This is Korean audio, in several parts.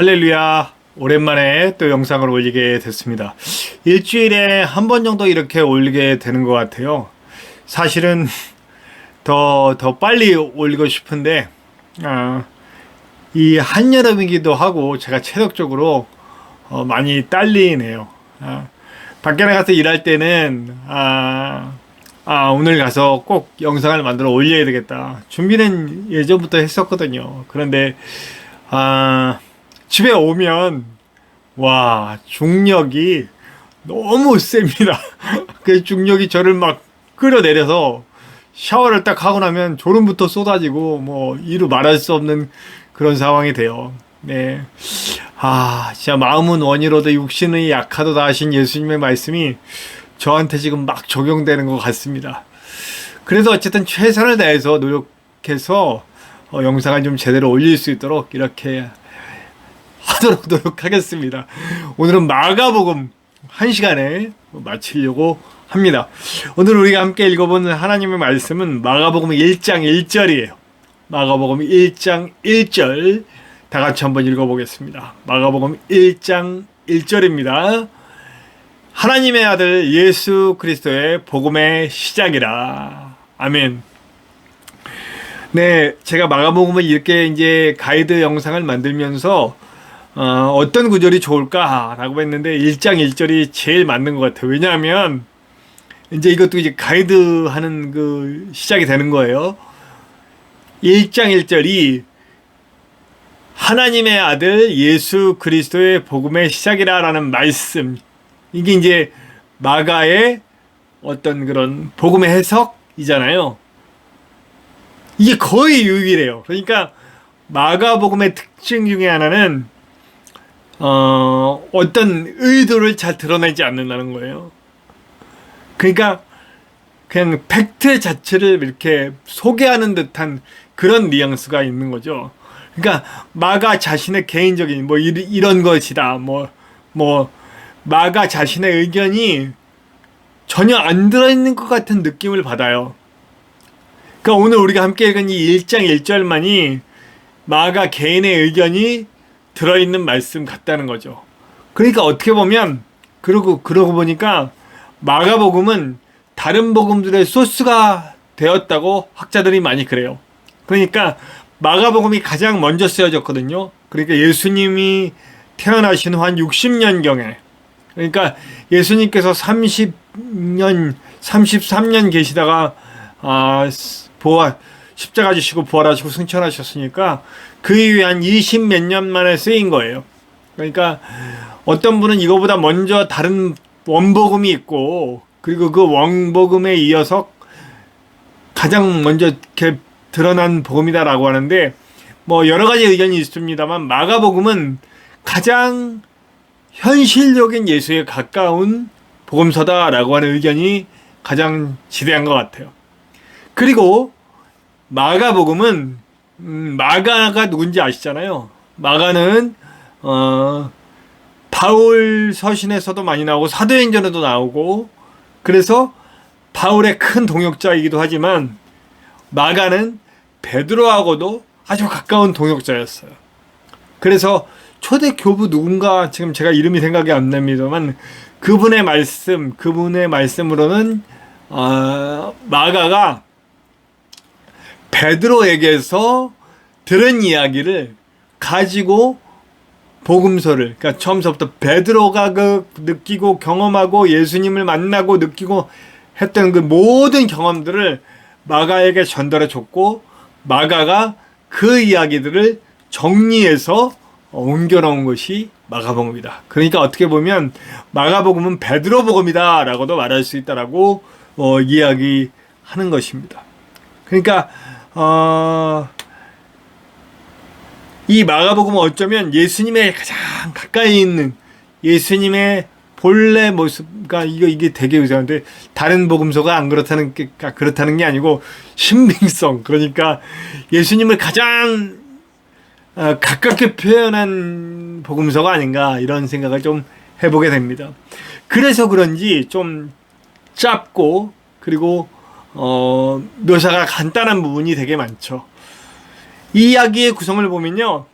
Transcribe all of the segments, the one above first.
할렐루야. 오랜만에 또 영상을 올리게 됐습니다. 일주일에 한 번 정도 이렇게 올리게 되는 것 같아요. 사실은 더 빨리 올리고 싶은데, 이 한여름이기도 하고 제가 체력적으로 많이 딸리네요. 밖에 나가서 일할 때는, 오늘 가서 꼭 영상을 만들어 올려야 되겠다. 준비는 예전부터 했었거든요. 그런데, 집에 오면 와 중력이 너무 셉니다. 그 중력이 저를 막 끌어내려서 샤워를 딱 하고 나면 졸음부터 쏟아지고 뭐 이루 말할 수 없는 그런 상황이 돼요. 네. 진짜 마음은 원이로도 육신의 약하도다 하신 예수님의 말씀이 저한테 지금 막 적용되는 것 같습니다. 그래서 어쨌든 최선을 다해서 노력해서 영상을 좀 제대로 올릴 수 있도록 이렇게 하도록 노력하겠습니다. 오늘은 마가복음 1시간에 마치려고 합니다. 오늘 우리가 함께 읽어보는 하나님의 말씀은 마가복음 1장 1절이에요. 마가복음 1장 1절 다 같이 한번 읽어보겠습니다. 마가복음 1장 1절입니다. 하나님의 아들 예수 그리스도의 복음의 시작이라. 아멘. 네, 제가 마가복음을 이렇게 이제 가이드 영상을 만들면서 어떤 구절이 좋을까라고 했는데 1장 1절이 제일 맞는 것 같아요. 왜냐하면 이제 이것도 이제 가이드 하는 그 시작이 되는 거예요. 1장 1절이 하나님의 아들 예수 그리스도의 복음의 시작이라라는 말씀. 이게 이제 마가의 어떤 그런 복음의 해석이잖아요. 이게 거의 유일해요. 그러니까 마가복음의 특징 중에 하나는 어떤 의도를 잘 드러내지 않는다는 거예요. 그러니까 그냥 팩트 자체를 이렇게 소개하는 듯한 그런 뉘앙스가 있는 거죠. 그러니까 마가 자신의 개인적인 뭐 이런 것이다. 뭐 마가 자신의 의견이 전혀 안 들어있는 것 같은 느낌을 받아요. 그러니까 오늘 우리가 함께 읽은 이 1장 1절만이 마가 개인의 의견이 들어있는 말씀 같다는 거죠. 그러니까 어떻게 보면 그러고 보니까 마가복음은 다른 복음들의 소스가 되었다고 학자들이 많이 그래요. 그러니까 마가복음이 가장 먼저 쓰여졌거든요. 그러니까 예수님이 태어나신 후 한 60년경에, 그러니까 예수님께서 33년 계시다가 십자가 지시고 부활하시고 승천하셨으니까 그 이후에 한 20 몇 년 만에 쓰인 거예요. 그러니까 어떤 분은 이거보다 먼저 다른 원복음이 있고, 그리고 그 원복음에 이어서 가장 먼저 이렇게 드러난 복음이다라고 하는데, 뭐 여러 가지 의견이 있습니다만 마가복음은 가장 현실적인 예수에 가까운 복음서다라고 하는 의견이 가장 지대한 것 같아요. 그리고 마가복음은 마가가 누군지 아시잖아요. 마가는 바울 서신에서도 많이 나오고 사도행전에도 나오고, 그래서 바울의 큰 동역자이기도 하지만 마가는 베드로하고도 아주 가까운 동역자였어요. 그래서 초대 교부 누군가 지금 제가 이름이 생각이 안 납니다만 그분의 말씀으로는 마가가 베드로에게서 들은 이야기를 가지고 복음서를, 그러니까 처음서부터 베드로가 그 느끼고 경험하고 예수님을 만나고 느끼고 했던 그 모든 경험들을 마가에게 전달해 줬고, 마가가 그 이야기들을 정리해서 옮겨 놓은 것이 마가복음이다. 그러니까 어떻게 보면 마가복음은 베드로 복음이다 라고도 말할 수 있다라고 이야기하는 것입니다. 그러니까 이 마가복음은 어쩌면 예수님의 가장 가까이 있는 예수님의 본래 모습, 그러니까 이게 되게 이상한데 다른 복음서가 안 그렇다는 게 아니고 신빙성, 그러니까 예수님을 가장 가깝게 표현한 복음서가 아닌가 이런 생각을 좀 해보게 됩니다. 그래서 그런지 좀 짧고 그리고 묘사가 간단한 부분이 되게 많죠. 이 이야기의 구성을 보면요,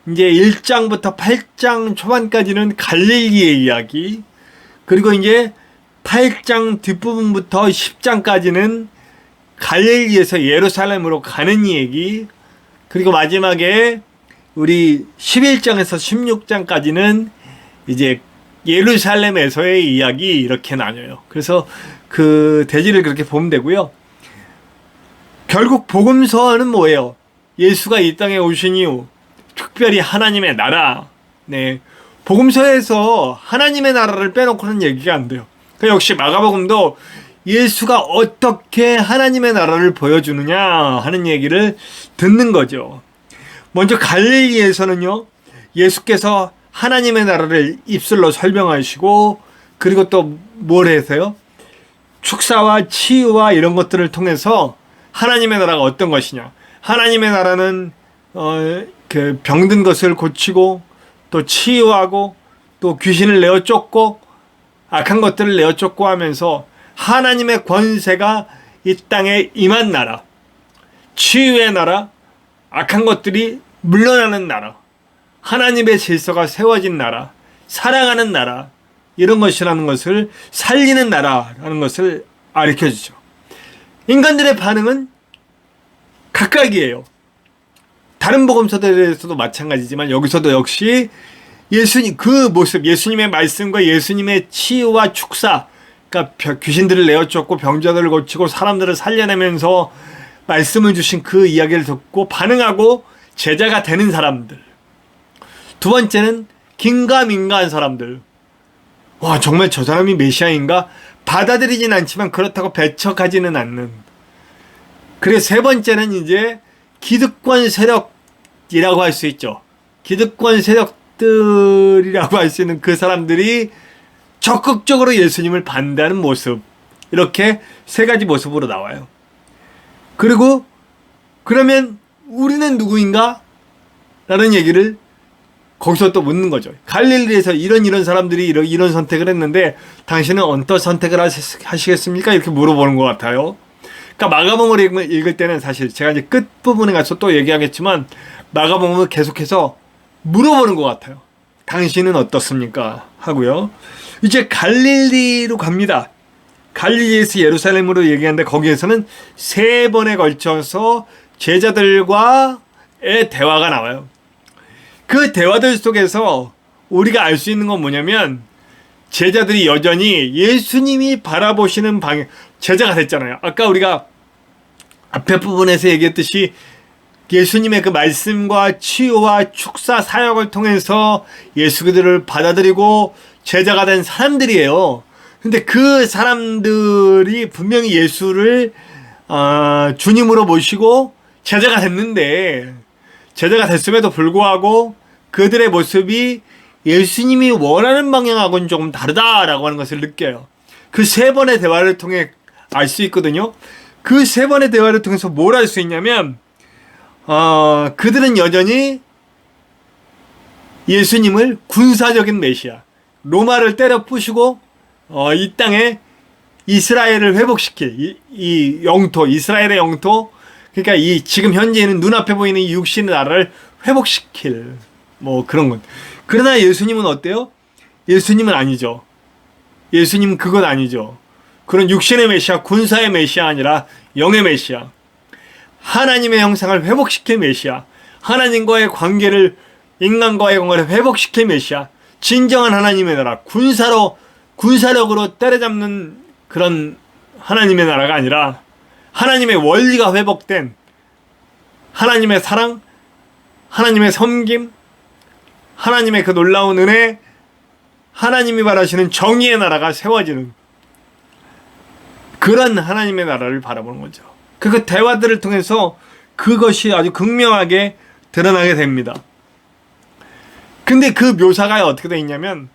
이제 1장부터 8장 초반까지는 갈릴리의 이야기, 그리고 이제 8장 뒷부분부터 10장까지는 갈릴리에서 예루살렘으로 가는 얘기, 그리고 마지막에 우리 11장에서 16장까지는 이제 예루살렘에서의 이야기, 이렇게 나뉘어요. 그래서 그 대지를 그렇게 보면 되고요. 결국 복음서는 뭐예요? 예수가 이 땅에 오신 이후 특별히 하나님의 나라, 네, 복음서에서 하나님의 나라를 빼놓고는 얘기가 안 돼요. 역시 마가복음도 예수가 어떻게 하나님의 나라를 보여주느냐 하는 얘기를 듣는 거죠. 먼저 갈릴리에서는요, 예수께서 하나님의 나라를 입술로 설명하시고, 그리고 또 뭘 해서요? 축사와 치유와 이런 것들을 통해서 하나님의 나라가 어떤 것이냐, 하나님의 나라는 그 병든 것을 고치고 또 치유하고 또 귀신을 내어 쫓고 악한 것들을 내어 쫓고 하면서 하나님의 권세가 이 땅에 임한 나라, 치유의 나라, 악한 것들이 물러나는 나라, 하나님의 질서가 세워진 나라, 사랑하는 나라, 이런 것이라는 것을, 살리는 나라라는 것을 가르쳐주죠. 인간들의 반응은 각각이에요. 다른 복음서들에서도 마찬가지지만 여기서도 역시 예수님 그 모습, 예수님의 말씀과 예수님의 치유와 축사, 그러니까 귀신들을 내어 쫓고 병자들을 고치고 사람들을 살려내면서 말씀을 주신 그 이야기를 듣고 반응하고 제자가 되는 사람들. 두 번째는 긴가민가한 사람들. 와, 정말 저 사람이 메시아인가? 받아들이진 않지만 그렇다고 배척하지는 않는. 그리고 세 번째는 이제 기득권 세력이라고 할 수 있죠. 기득권 세력들이라고 할 수 있는 그 사람들이 적극적으로 예수님을 반대하는 모습. 이렇게 세 가지 모습으로 나와요. 그리고 그러면 우리는 누구인가? 라는 얘기를 거기서 또 묻는 거죠. 갈릴리에서 이런 사람들이 이런 선택을 했는데 당신은 어떤 선택을 하시겠습니까? 이렇게 물어보는 것 같아요. 그러니까 마가복음을 읽을 때는 사실 제가 이제 끝부분에 가서 또 얘기하겠지만 마가복음을 계속해서 물어보는 것 같아요. 당신은 어떻습니까? 하고요. 이제 갈릴리로 갑니다. 갈릴리에서 예루살렘으로 얘기하는데 거기에서는 3번에 걸쳐서 제자들과의 대화가 나와요. 그 대화들 속에서 우리가 알 수 있는 건 뭐냐면 제자들이 여전히 예수님이 바라보시는 방향, 제자가 됐잖아요. 아까 우리가 앞에 부분에서 얘기했듯이 예수님의 그 말씀과 치유와 축사 사역을 통해서 예수 그들을 받아들이고 제자가 된 사람들이에요. 근데 그 사람들이 분명히 예수를 주님으로 모시고 제자가 됐는데, 제자가 됐음에도 불구하고 그들의 모습이 예수님이 원하는 방향하고는 조금 다르다라고 하는 것을 느껴요. 그 3번의 대화를 통해 알 수 있거든요. 그 3번의 대화를 통해서 뭘 알 수 있냐면 그들은 여전히 예수님을 군사적인 메시아, 로마를 때려 부시고 이 땅에 이스라엘을 회복시킬 이 영토, 이스라엘의 영토, 그러니까 이 지금 현재 있는 눈앞에 보이는 이 육신의 나라를 회복시킬 뭐 그런 것. 그러나 예수님은 어때요? 예수님은 아니죠. 예수님은 그건 아니죠. 그런 육신의 메시아, 군사의 메시아 아니라 영의 메시아, 하나님의 형상을 회복시킬 메시아, 하나님과의 관계를, 인간과의 관계를 회복시킬 메시아, 진정한 하나님의 나라, 군사력으로 때려잡는 그런 하나님의 나라가 아니라 하나님의 원리가 회복된 하나님의 사랑, 하나님의 섬김, 하나님의 그 놀라운 은혜, 하나님이 바라시는 정의의 나라가 세워지는 그런 하나님의 나라를 바라보는 거죠. 그 대화들을 통해서 그것이 아주 극명하게 드러나게 됩니다. 근데 그 묘사가 어떻게 되어 있냐면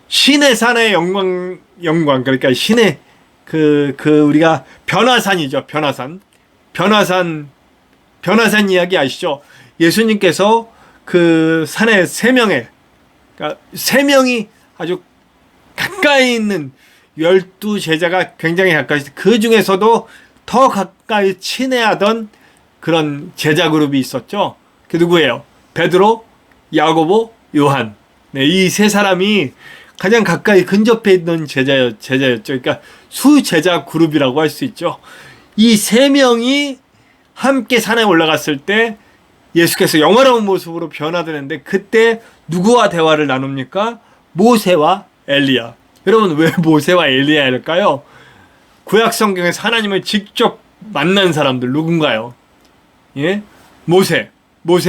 신의 산의 영광, 그러니까 신의 우리가 변화산이죠. 변화산 이야기 아시죠? 예수님께서 그 산에 3명의, 그러니까 3명이 아주 가까이 있는 12제자가 굉장히 가까이, 그 중에서도 더 가까이 친애하던 그런 제자 그룹이 있었죠. 그 누구예요? 베드로, 야고보, 요한. 네, 이 세 사람이 가장 가까이 근접해 있던 제자였죠. 그러니까 수제자 그룹이라고 할 수 있죠. 이 세 명이 함께 산에 올라갔을 때 예수께서 영화로운 모습으로 변화되는데 그때 누구와 대화를 나눕니까? 모세와 엘리야. 여러분 왜 모세와 엘리야일까요? 구약 성경에서 하나님을 직접 만난 사람들 누군가요? 예? 모세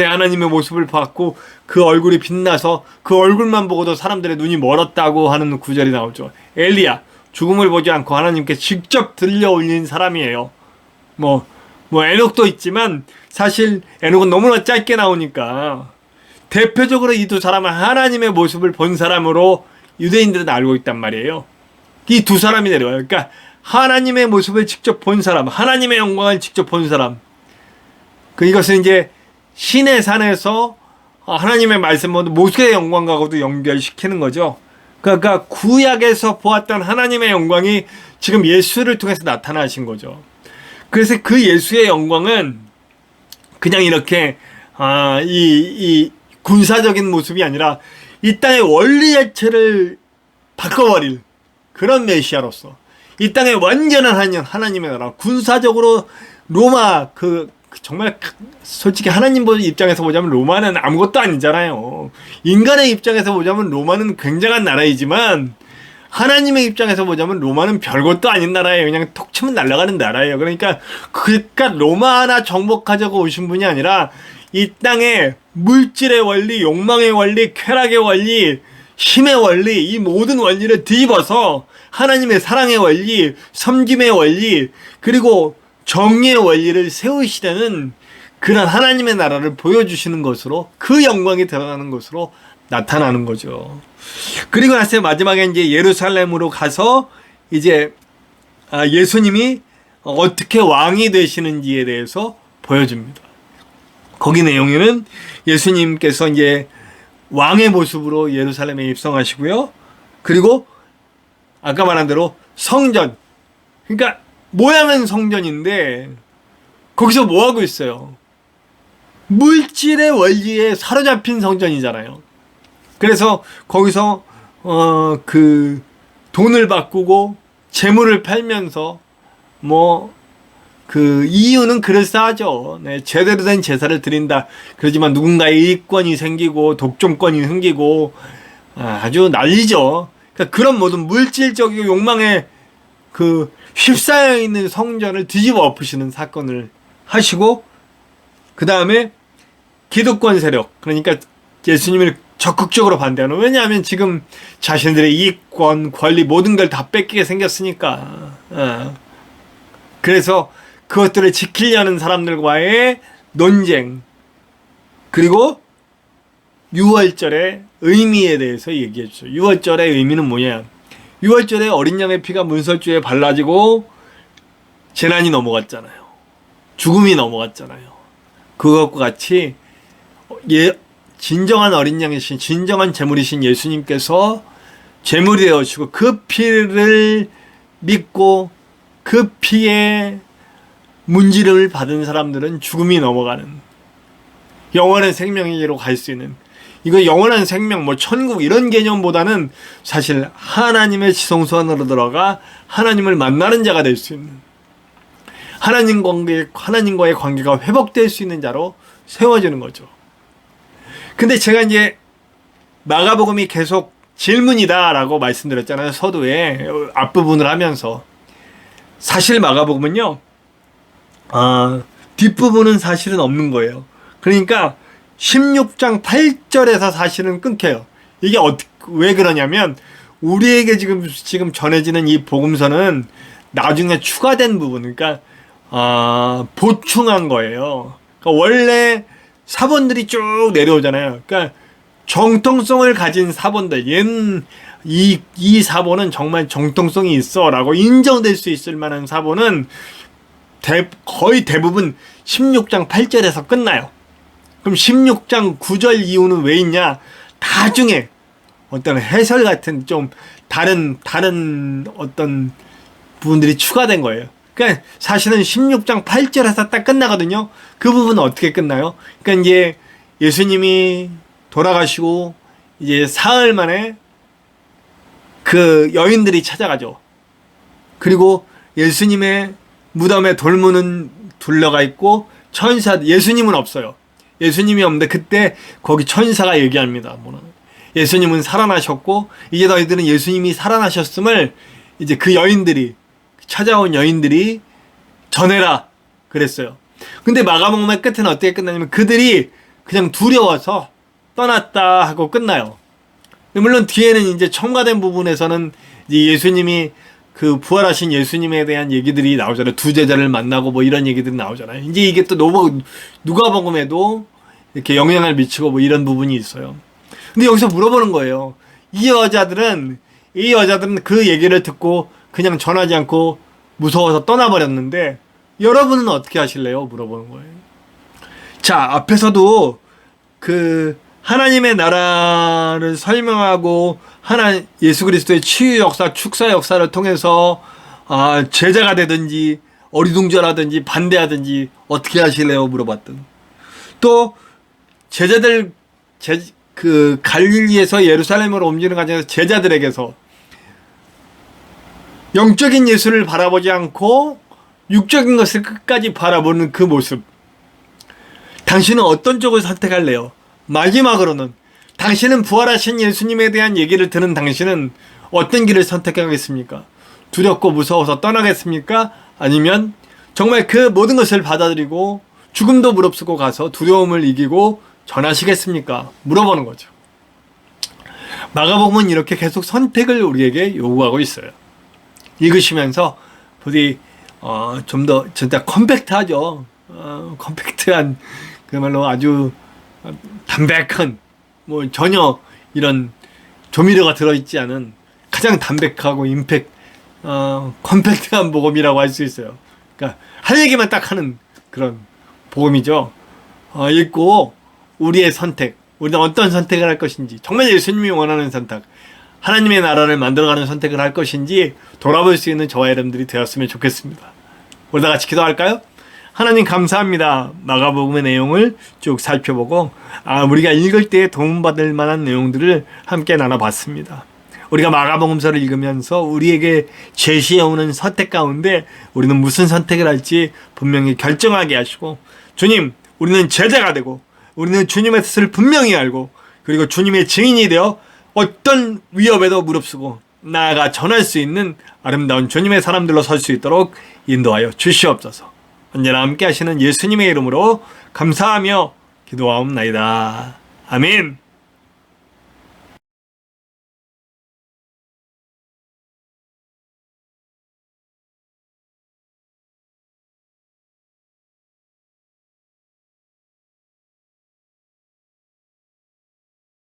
하나님의 모습을 봤고 그 얼굴이 빛나서 그 얼굴만 보고도 사람들의 눈이 멀었다고 하는 구절이 나오죠. 엘리야 죽음을 보지 않고 하나님께 직접 들려 올린 사람이에요. 뭐 에녹도 있지만 사실 에녹은 너무나 짧게 나오니까 대표적으로 이 두 사람은 하나님의 모습을 본 사람으로 유대인들은 알고 있단 말이에요. 이 두 사람이 내려와요. 그러니까 하나님의 모습을 직접 본 사람, 하나님의 영광을 직접 본 사람. 이것은 이제 신의 산에서 하나님의 말씀으로 모세의 영광과도 연결시키는 거죠. 그러니까 구약에서 보았던 하나님의 영광이 지금 예수를 통해서 나타나신 거죠. 그래서 그 예수의 영광은 그냥 이렇게 이 군사적인 모습이 아니라 이 땅의 원리 자체를 바꿔버릴 그런 메시아로서 이 땅의 완전한 하나님의 나라, 군사적으로 로마 정말 솔직히 하나님 입장에서 보자면 로마는 아무것도 아니잖아요. 인간의 입장에서 보자면 로마는 굉장한 나라이지만 하나님의 입장에서 보자면 로마는 별것도 아닌 나라예요. 그냥 톡 치면 날아가는 나라예요. 그러니까 로마 하나 정복하자고 오신 분이 아니라 이 땅의 물질의 원리, 욕망의 원리, 쾌락의 원리, 힘의 원리, 이 모든 원리를 뒤집어서 하나님의 사랑의 원리, 섬김의 원리, 그리고 정의의 원리를 세우시려는 그런 하나님의 나라를 보여주시는 것으로 그 영광이 드러나는 것으로 나타나는 거죠. 그리고 나서 마지막에 이제 예루살렘으로 가서 이제 예수님이 어떻게 왕이 되시는지에 대해서 보여줍니다. 거기 내용에는 예수님께서 이제 왕의 모습으로 예루살렘에 입성하시고요. 그리고 아까 말한 대로 성전, 그러니까 모양은 성전인데 거기서 뭐 하고 있어요? 물질의 원리에 사로잡힌 성전이잖아요. 그래서 거기서 그 돈을 바꾸고 재물을 팔면서 그 이유는 그럴싸하죠. 네, 제대로 된 제사를 드린다. 그러지만 누군가의 이익권이 생기고 독점권이 생기고 아주 난리죠. 그러니까 그런 모든 물질적이고 욕망에 휩싸여 있는 성전을 뒤집어 엎으시는 사건을 하시고, 그 다음에 기득권 세력, 그러니까 예수님을 적극적으로 반대하는, 왜냐하면 지금 자신들의 이익권, 권리 모든 걸 다 뺏기게 생겼으니까. 그래서 그것들을 지키려는 사람들과의 논쟁, 그리고 유월절의 의미에 대해서 얘기해 주죠. 유월절의 의미는 뭐냐? 유월절에 어린 양의 피가 문설주에 발라지고 재난이 넘어갔잖아요. 죽음이 넘어갔잖아요. 그것과 같이 진정한 어린 양이신, 진정한 제물이신 예수님께서 제물이 되어주시고 그 피를 믿고 그 피에 문지름을 받은 사람들은 죽음이 넘어가는 영원한 생명으로 갈 수 있는, 이거 영원한 생명, 천국 이런 개념보다는 사실 하나님의 지성소 안으로 들어가 하나님을 만나는 자가 될 수 있는, 하나님과의 관계가 회복될 수 있는 자로 세워지는 거죠. 근데 제가 이제 마가복음이 계속 질문이다라고 말씀드렸잖아요. 서두에 앞부분을 하면서. 사실 마가복음은요, 뒷부분은 사실은 없는 거예요. 그러니까 16장 8절에서 사실은 끊겨요. 이게 왜 그러냐면 우리에게 지금 전해지는 이 복음서는 나중에 추가된 부분, 그러니까 보충한 거예요. 그러니까 원래 사본들이 쭉 내려오잖아요. 그러니까 정통성을 가진 사본들, 이 사본은 정말 정통성이 있어라고 인정될 수 있을 만한 사본은 거의 대부분 16장 8절에서 끝나요. 그럼 16장 9절 이후는 왜 있냐? 나중에 어떤 해설 같은 좀 다른 어떤 부분들이 추가된 거예요. 그러니까 사실은 16장 8절에서 딱 끝나거든요. 그 부분은 어떻게 끝나요? 그러니까 이제 예수님이 돌아가시고 이제 사흘 만에 그 여인들이 찾아가죠. 그리고 예수님의 무덤에 돌문은 둘러가 있고 예수님은 없어요. 예수님이 없는데 그때 거기 천사가 얘기합니다. 예수님은 살아나셨고 이제 너희들은 예수님이 살아나셨음을 이제 그 여인들이, 찾아온 여인들이 전해라 그랬어요. 근데 마가복음의 끝에는 어떻게 끝나냐면 그들이 그냥 두려워서 떠났다 하고 끝나요. 물론 뒤에는 이제 첨가된 부분에서는 이제 예수님이 그 부활하신 예수님에 대한 얘기들이 나오잖아요. 두 제자를 만나고 뭐 이런 얘기들이 나오잖아요. 이제 이게 또 누가복음에도 이렇게 영향을 미치고 뭐 이런 부분이 있어요. 근데 여기서 물어보는 거예요. 이 여자들은 그 얘기를 듣고 그냥 전하지 않고 무서워서 떠나버렸는데 여러분은 어떻게 하실래요? 물어보는 거예요. 자, 앞에서도 그 하나님의 나라를 설명하고 예수 그리스도의 치유 역사, 축사 역사를 통해서 제자가 되든지 어리둥절하든지 반대하든지 어떻게 하실래요? 물어봤던. 또 제자들 그 갈릴리에서 예루살렘으로 옮기는 과정에서 제자들에게서 영적인 예수를 바라보지 않고 육적인 것을 끝까지 바라보는 그 모습. 당신은 어떤 쪽을 선택할래요? 마지막으로는 당신은 부활하신 예수님에 대한 얘기를 듣는 당신은 어떤 길을 선택하겠습니까? 두렵고 무서워서 떠나겠습니까? 아니면 정말 그 모든 것을 받아들이고 죽음도 무릅쓰고 가서 두려움을 이기고 전하시겠습니까? 물어보는 거죠. 마가복음은 이렇게 계속 선택을 우리에게 요구하고 있어요. 읽으시면서 부디 좀 더 진짜 컴팩트하죠. 컴팩트한 그야말로 아주 담백한 뭐 전혀 이런 조미료가 들어있지 않은 가장 담백하고 컴팩트한 복음이라고 할 수 있어요. 그러니까 할 얘기만 딱 하는 그런 복음이죠. 읽고 우리의 선택, 우리는 어떤 선택을 할 것인지, 정말 예수님이 원하는 선택, 하나님의 나라를 만들어가는 선택을 할 것인지 돌아볼 수 있는 저와 여러분들이 되었으면 좋겠습니다. 우리 다 같이 기도할까요? 하나님 감사합니다. 마가복음의 내용을 쭉 살펴보고 우리가 읽을 때 도움받을 만한 내용들을 함께 나눠봤습니다. 우리가 마가복음서를 읽으면서 우리에게 제시해오는 선택 가운데 우리는 무슨 선택을 할지 분명히 결정하게 하시고, 주님, 우리는 제자가 되고 우리는 주님의 뜻을 분명히 알고 그리고 주님의 증인이 되어 어떤 위협에도 무릅쓰고 나아가 전할 수 있는 아름다운 주님의 사람들로 설 수 있도록 인도하여 주시옵소서. 언제나 함께 하시는 예수님의 이름으로 감사하며 기도하옵나이다. 아멘.